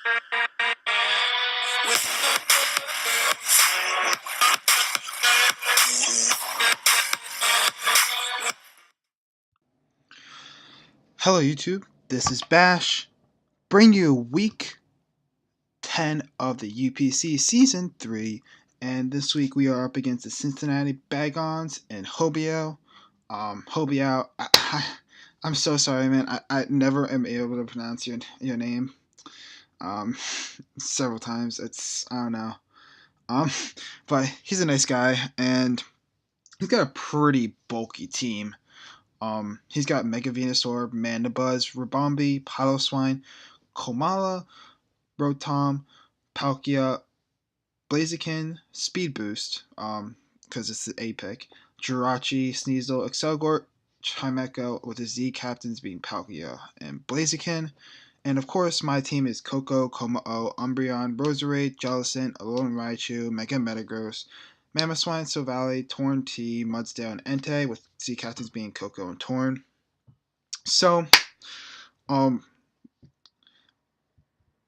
Hello YouTube, this is Bash, bring you week 10 of the UPC Season 3, and this week we are up against the Cincinnati Bagons and Hobiew. Hobiew, I'm so sorry man, I never am able to pronounce your name um, several times, I don't know, um, but he's a nice guy, and he's got a pretty bulky team. He's got Mega Venusaur, Mandibuzz, Rabombi, Piloswine, Komala, Rotom, Palkia, Blaziken, Speed Boost, because it's the A pick, Jirachi, Sneasel, Excelgor, Chimecho, with the Z captains being Palkia and Blaziken. And of course, my team is Coco, Komao, Umbreon, Roserade, Jellicent, Alolan Raichu, Mega Metagross, Mamoswine, Silvally, Torn T, Mudsdale, and Entei, with Z captains being Coco and Torn. So, um,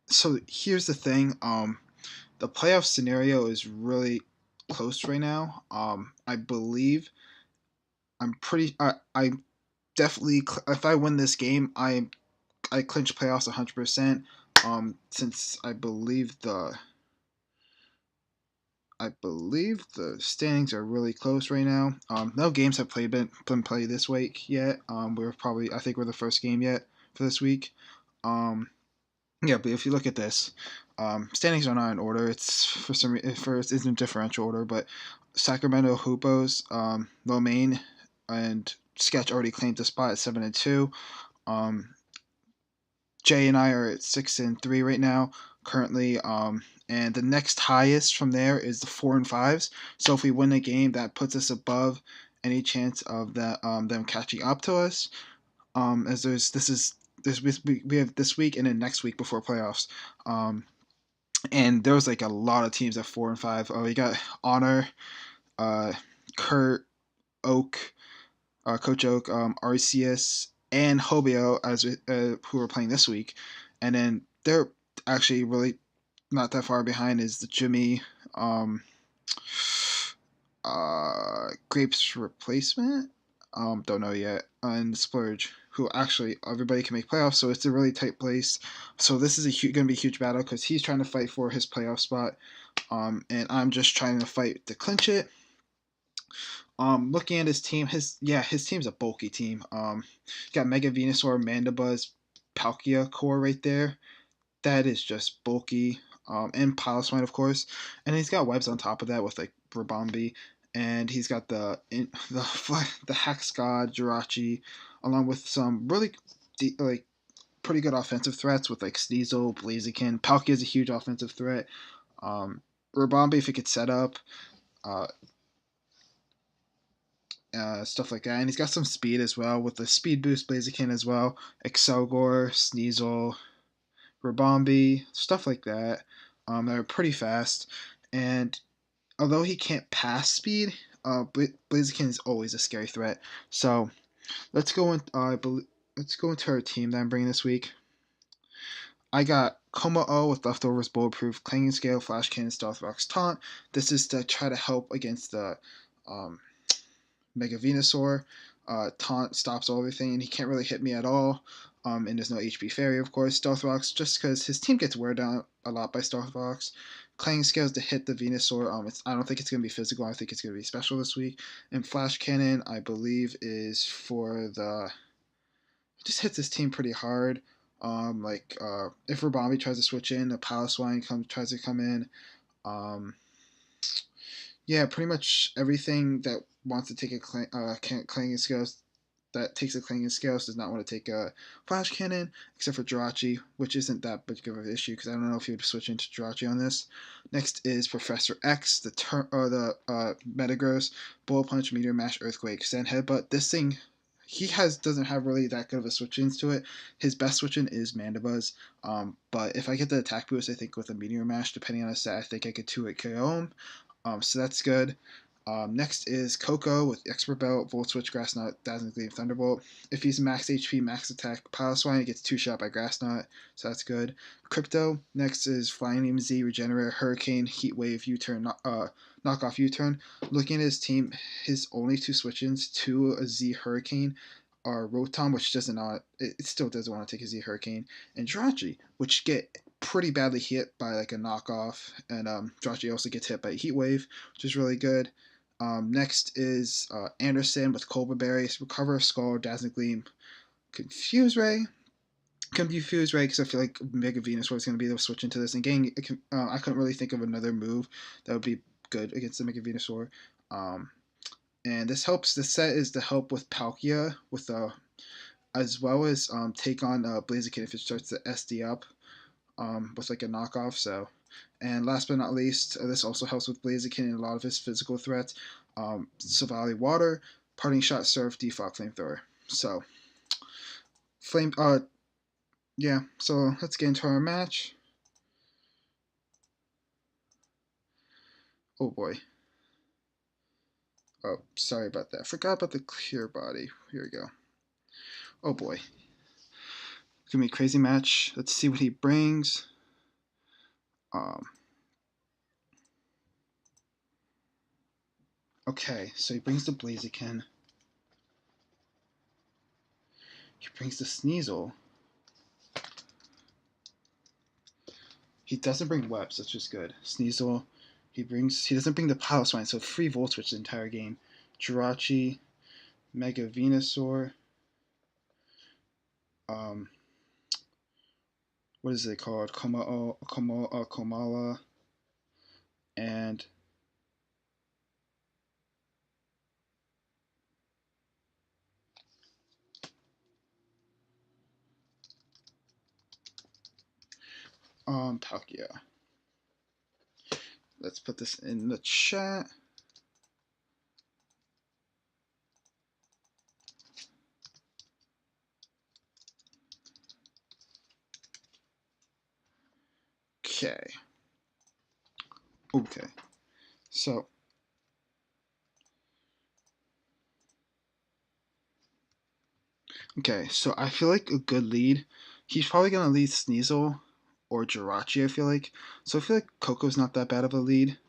so here's the thing. The playoff scenario is really close right now. I believe I'm pretty. I definitely. If I win this game, I clinch playoffs 100%. Since I believe the standings are really close right now. No games have been played this week yet. I think we're the first game yet for this week. Yeah, but if you look at this, standings are not in order. It's it's in differential order, but Sacramento Hoopos, Lomain, and Sketch already claimed the spot at 7-2. Um, Jay and I are at 6-3 right now currently. And the next highest from there is the 4-5s. So if we win a game, that puts us above any chance of them catching up to us. As we have this week and then next week before playoffs. And there was like a lot of teams at 4-5. Oh, you got Honor, uh, Kurt, Oak, Coach Oak, RCS, and Hobio who are playing this week. And then they're actually really not that far behind is the Jimmy Grapes replacement. Don't know yet. And Splurge, who actually everybody can make playoffs, so it's a really tight place. So this is going to be a huge battle because he's trying to fight for his playoff spot, and I'm just trying to fight to clinch it. Looking at his team, his team's a bulky team. Got Mega Venusaur, Mandibuzz, Palkia core right there. That is just bulky. And Piloswine, of course, and he's got webs on top of that with like Rabombi, and he's got the Hex God, Jirachi, along with some really pretty good offensive threats with like Sneasel, Blaziken. Palkia is a huge offensive threat. Rabombi, if it gets set up, uh, stuff like that, and he's got some speed as well with the speed boost Blaziken as well. Excelgor, Sneasel, Rabombi, stuff like that. They're pretty fast, and although he can't pass speed, Blaziken is always a scary threat. So let's go in. Let's go into our team that I'm bringing this week. I got Komao with Leftovers, Bulletproof, Clanging Scale, Flash Cannon, Stealth Rocks, Taunt. This is to try to help against the Mega Venusaur. Taunt stops everything, and he can't really hit me at all. And there's no HP Fairy, of course. Stealth Rocks, just because his team gets wear down a lot by Stealth Rocks. Clanging Scales to hit the Venusaur. I don't think it's going to be physical. I think it's going to be special this week. And Flash Cannon, I believe, is for the... just hits his team pretty hard. If Rabombi tries to switch in, a Piloswine tries to come in. Yeah, pretty much everything that wants to take a clanging scales that takes a clanging scales does not want to take a flash cannon, except for Jirachi, which isn't that big of an issue because I don't know if you would switch into Jirachi on this. Next is Professor X, the Metagross, Bullet Punch, Meteor Mash, Earthquake, Sand Headbutt. This thing doesn't have really that good of a switch into it. His best switch in is Mandibuzz. But if I get the attack boost, I think with a Meteor Mash, depending on the set, I think I could 2-hit KO him. So that's good. Next is Coco with Expert Belt, Volt Switch, Grass Knot, Dazzling Gleam, Thunderbolt. If he's max HP, max attack, Pile Swine, he gets 2 shot by Grass Knot, so that's good. Crypto. Next is Flying Name Z, Regenerate, Hurricane, Heat Wave, U-Turn, Knockoff U-Turn. Looking at his team, his only 2 switch-ins to a Z Hurricane are Rotom, which it still doesn't want to take a Z Hurricane, and Jirachi, which get pretty badly hit by like a knockoff, and Jirachi also gets hit by a Heat Wave, which is really good. Next is Anderson with Cobra Berries, Recover, Skull, Dazzling Gleam, Confuse Ray. Confuse Ray because I feel like Mega Venusaur is going to be able to switch into this. And I couldn't really think of another move that would be good against the Mega Venusaur. And this set is to help with Palkia, as well as take on Blaziken if it starts to SD up with like a knockoff. So. And last but not least, this also helps with Blaziken and a lot of his physical threats. Silvally Water, Parting Shot, Surf, Defog, Flamethrower. So, yeah, so let's get into our match. Oh boy. Oh, sorry about that. Forgot about the clear body. Here we go. Oh boy. It's gonna be a crazy match. Let's see what he brings. Okay, so he brings the Blaziken. He brings the Sneasel. He doesn't bring Webs, that's just good. Sneasel. He doesn't bring the Pile Swine, so free Volt Switch the entire game. Jirachi, Mega Venusaur. What is it called? Komala, and Palkia. Let's put this in the chat. Okay. So I feel like a good lead. He's probably gonna lead Sneasel or Jirachi, I feel like. So I feel like Coco's not that bad of a lead.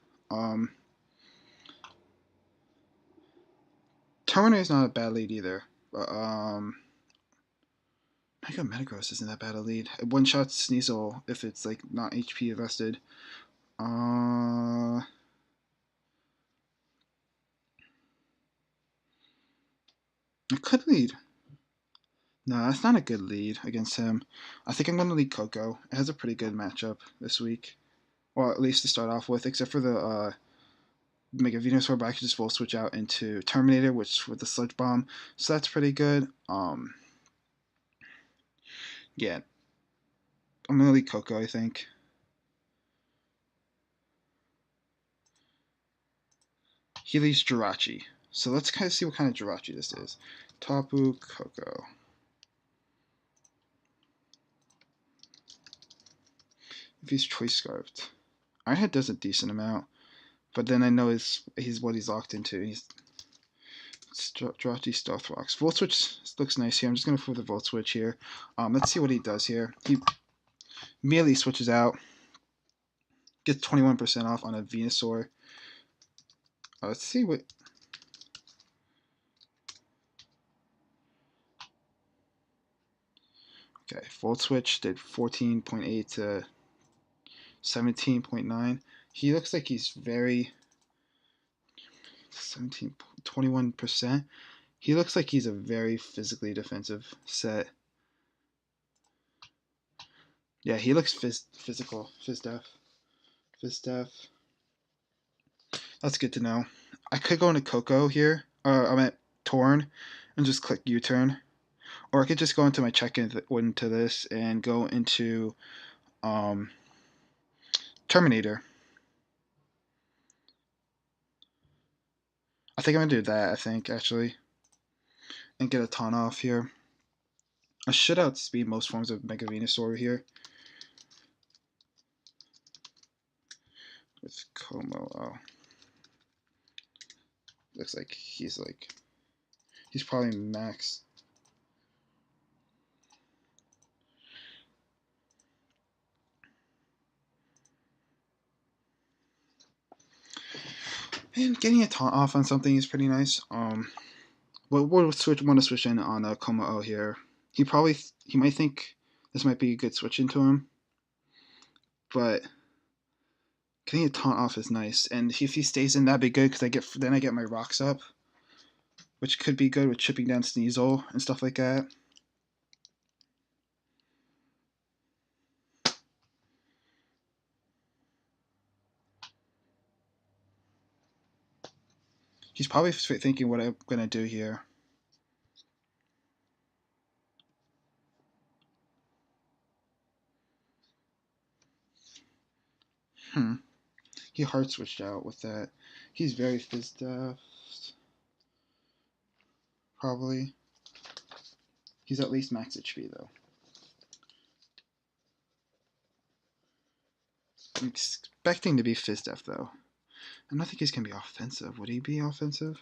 Terminator is not a bad lead either. But Mega Metagross isn't that bad a lead. It one shots Sneasel if it's like not HP invested. I could lead. No, that's not a good lead against him. I think I'm going to lead Coco. It has a pretty good matchup this week. Well, at least to start off with, except for the Mega Venusaur, but I could just Volt Switch out into Terminator, which with the Sludge Bomb. So that's pretty good. Yeah. I'm going to lead Coco, I think. He leads Jirachi. So let's kind of see what kind of Jirachi this is. Tapu Coco. If he's Choice Scarfed. Iron Head does a decent amount. But then I know he's what he's locked into. He's Jirachi Stealth Rocks. Volt Switch looks nice here. I'm just going to put the Volt Switch here. Let's see what he does here. He immediately switches out. Gets 21% off on a Venusaur. Let's see what... Okay, Volt Switch did 14.8 to 17.9. He looks like he's very... 21%. He looks like he's a very physically defensive set. Yeah, he looks physical. Phys def. That's good to know. I could go into Coco here. I'm at Torn and just click U-turn. Or I could just go into my into this and go into Terminator. I think I'm going to do that, actually. And get a ton off here. I should outspeed most forms of Mega Venusaur here. With Como. Looks like he's probably max. And getting a taunt off on something is pretty nice. We'll want to switch in on Komao here. He might think this might be a good switch into him, but getting a taunt off is nice. And if he stays in, that'd be good because then I get my rocks up, which could be good with chipping down Sneasel and stuff like that. He's probably thinking what I'm gonna do here. He hard switched out with that. He's very fizzed probably. He's at least max HP though. I'm expecting to be Fizdef though. I don't think he's gonna be offensive. Would he be offensive?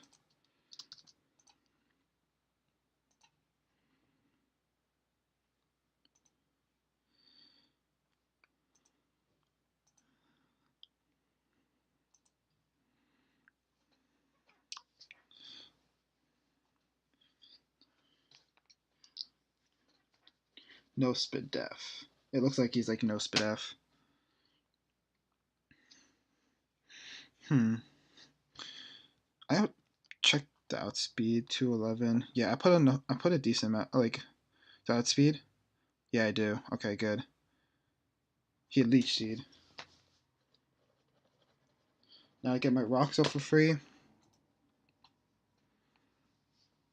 No Spidef. It looks like he's like no Spidef. I have checked the outspeed 211. Yeah, I put a decent amount like the outspeed. Yeah, I do. Okay, good. He had Leech Seed. Now I get my rocks up for free.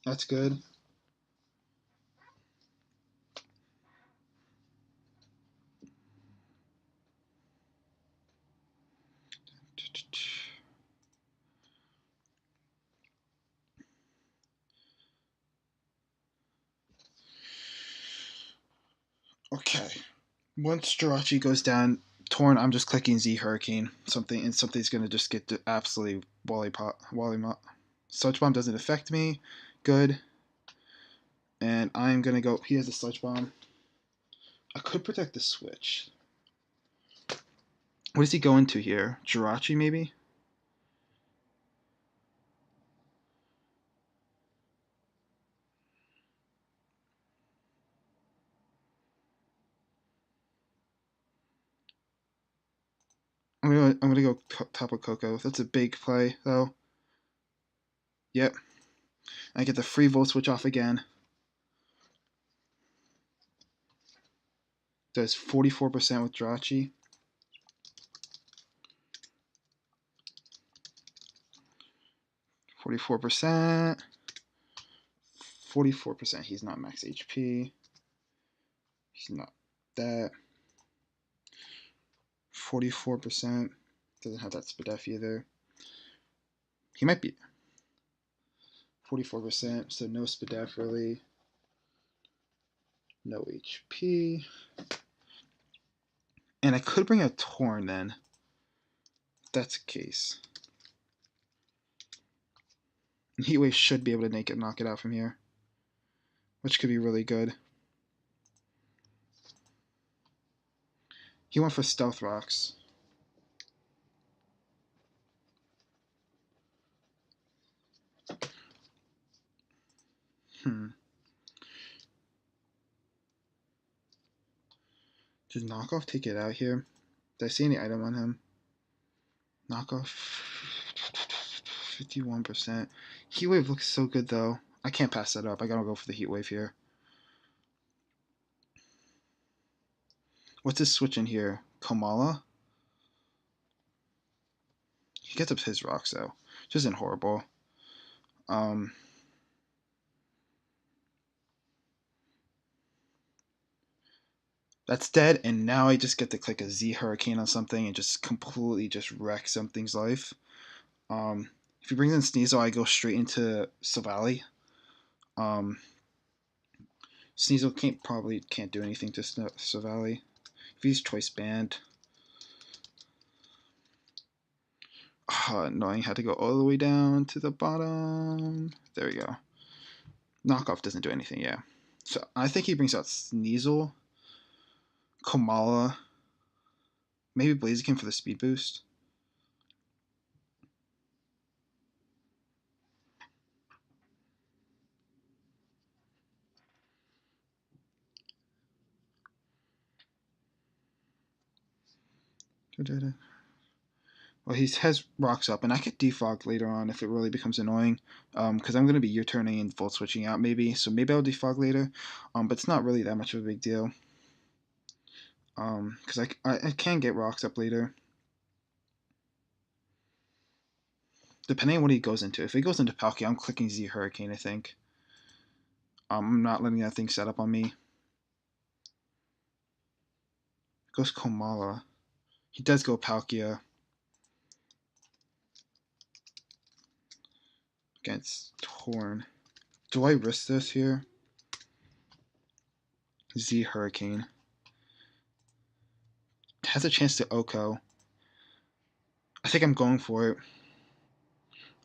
That's good. Okay. Once Jirachi goes down, Torn, I'm just clicking Z Hurricane. Something's gonna just get absolutely wally mop. Sludge Bomb doesn't affect me. Good. And I'm gonna go. He has a Sludge Bomb. I could protect the switch. What does he go into here? Jirachi maybe? I'm gonna go Tapu Koko. That's a big play though. Yep. I get the free Volt Switch off again. Does 44% with Jirachi. 44%. 44%. He's not max HP. He's not that. 44%. Doesn't have that Spadef either. He might be 44%, so no Spadef really. No HP. And I could bring a Torn then. If that's the case. And Heatwave should be able to knock it out from here. Which could be really good. He went for Stealth Rocks. Does Knockoff take it out here? Did I see any item on him? Knockoff 51%. Heatwave looks so good though. I can't pass that up. I gotta go for the Heatwave here. What's his switch in here? Kamala? He gets up his rocks though. Which isn't horrible. That's dead, and now I just get to click a Z Hurricane on something and just completely just wreck something's life. If he brings in Sneasel, I go straight into Savali. Sneasel probably can't do anything to Savali. If he's Choice Band, Annoying. Had to go all the way down to the bottom. There we go. Knockoff doesn't do anything, yeah. So I think he brings out Sneasel, Kamala, maybe Blaziken for the speed boost. Well, he has rocks up, and I could defog later on if it really becomes annoying. Because I'm going to be U-turning and volt switching out maybe, so maybe I'll defog later. But it's not really that much of a big deal. Because I can get rocks up later. Depending on what he goes into. If he goes into Palkia, I'm clicking Z Hurricane, I think. I'm not letting that thing set up on me. Goes Komala. He does go Palkia. Against Torn. Do I risk this here? Z Hurricane. Has a chance to Oko. I think I'm going for it.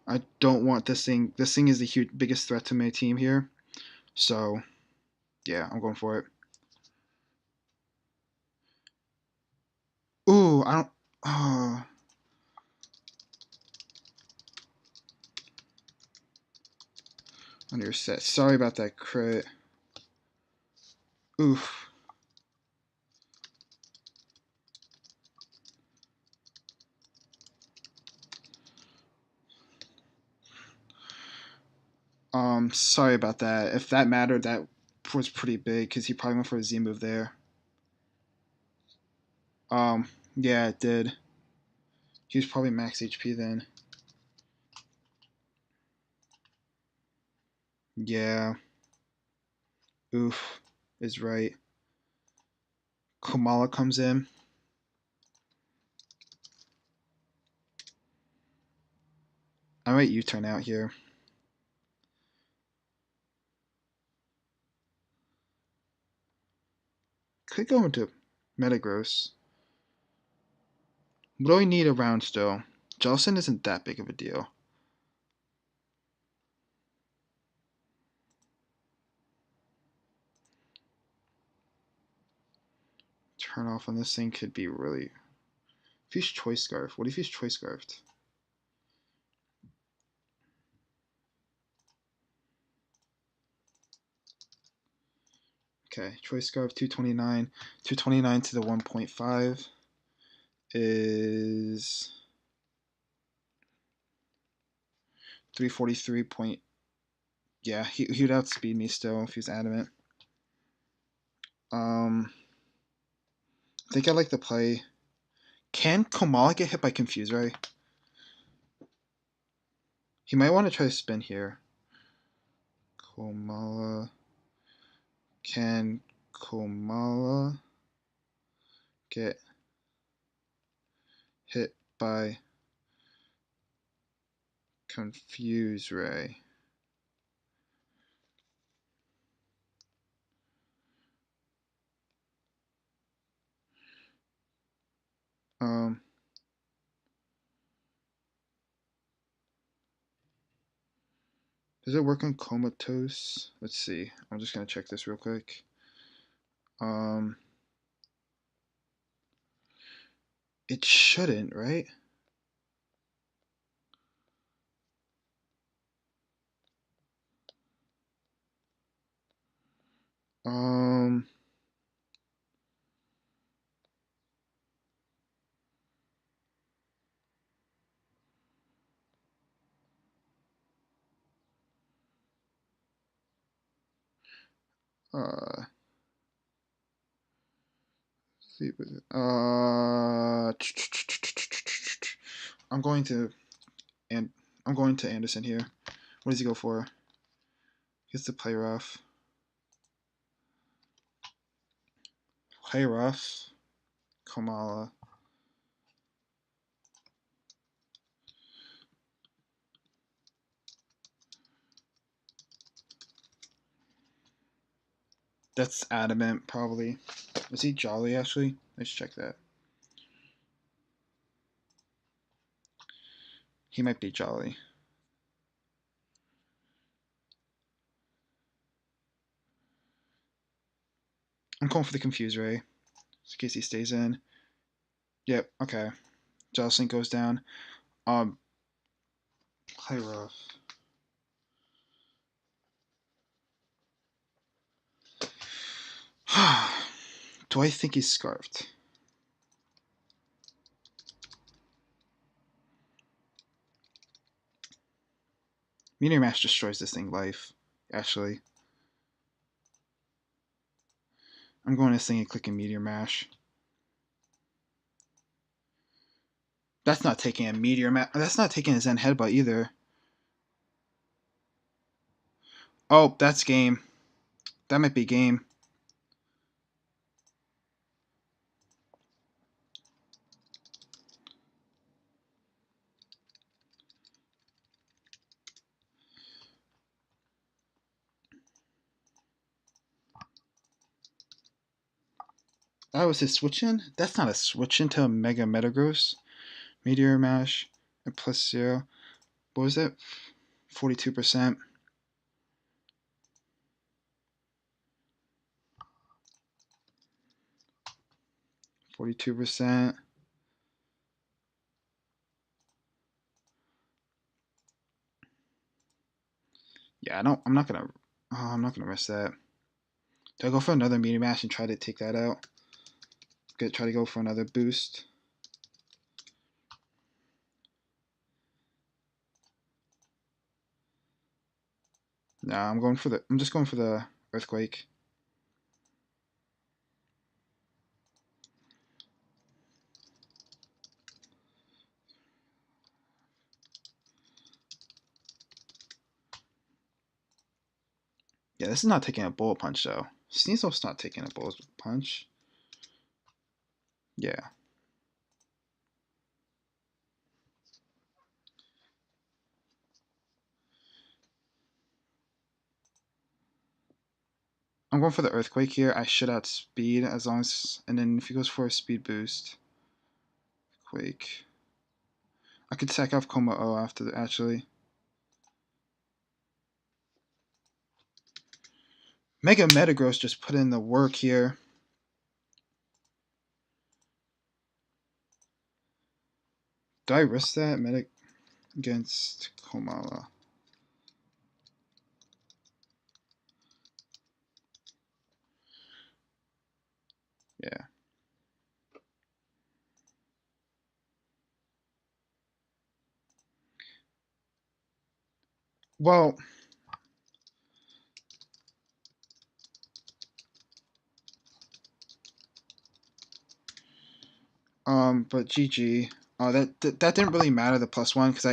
I don't want this thing. This thing is the biggest threat to my team here. So, yeah, I'm going for it. Ooh, I don't... Oh. Under set. Sorry about that crit. Oof. Sorry about that. If that mattered, that was pretty big because he probably went for a Z move there. Yeah, it did. He was probably max HP then. Yeah. Oof is right. Kamala comes in. I might U-turn out here. Could go into Metagross. What do we need around still? Jellicent isn't that big of a deal. Turn off on this thing could be really... If he's Choice Scarf, what if he's Choice Scarfed? Okay, Choice Scarf 229. 229 to the 1.5 is 343 point... Yeah, he would outspeed me still if he's adamant. I think I like the play. Can Komala get hit by Confuse Ray? He might want to try to spin here. Komala. Can Komala get hit by Confuse Ray? Does it work on Comatose? Let's see. I'm just gonna check this real quick. It shouldn't, right? See, I'm going to, and I'm going to Anderson here. What does he go for? He gets to play rough. Play rough. Kamala. That's adamant, probably. Is he Jolly, actually? Let's check that. He might be Jolly. I'm going for the Confuse Ray, in case he stays in. Yep, okay. Jocelyn goes down. Play rough. Do I think he's scarfed? Meteor Mash destroys this thing life, actually. I'm going to this thing and clicking Meteor Mash. That's not taking a Meteor Mash. That's not taking a Zen Headbutt either. Oh, that's game. That might be game. That was his switch in? That's not a switch in to Mega Metagross. Meteor Mash and plus 0. What was it? 42%. 42%. Yeah, I'm not gonna. Oh, I'm not gonna risk that. Do I go for another Meteor Mash and try to take that out? Try to go for another boost. Nah, I'm just going for the Earthquake. Yeah, this is not taking a Bullet Punch though. Sneasel's not taking a Bullet Punch. Yeah. I'm going for the Earthquake here. I should outspeed as long as, and then if he goes for a speed boost, Quake. I could sack off Coma O after the, actually. Mega Metagross just put in the work here. Do I risk that? Medic against Komala. Yeah. Well, but GG. That didn't really matter, the +1, because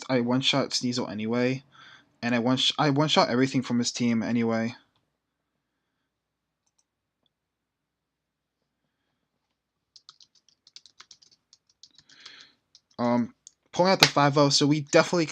I one shot Sneasel anyway, and I one shot everything from his team anyway. Pulling out the 5-0, so we definitely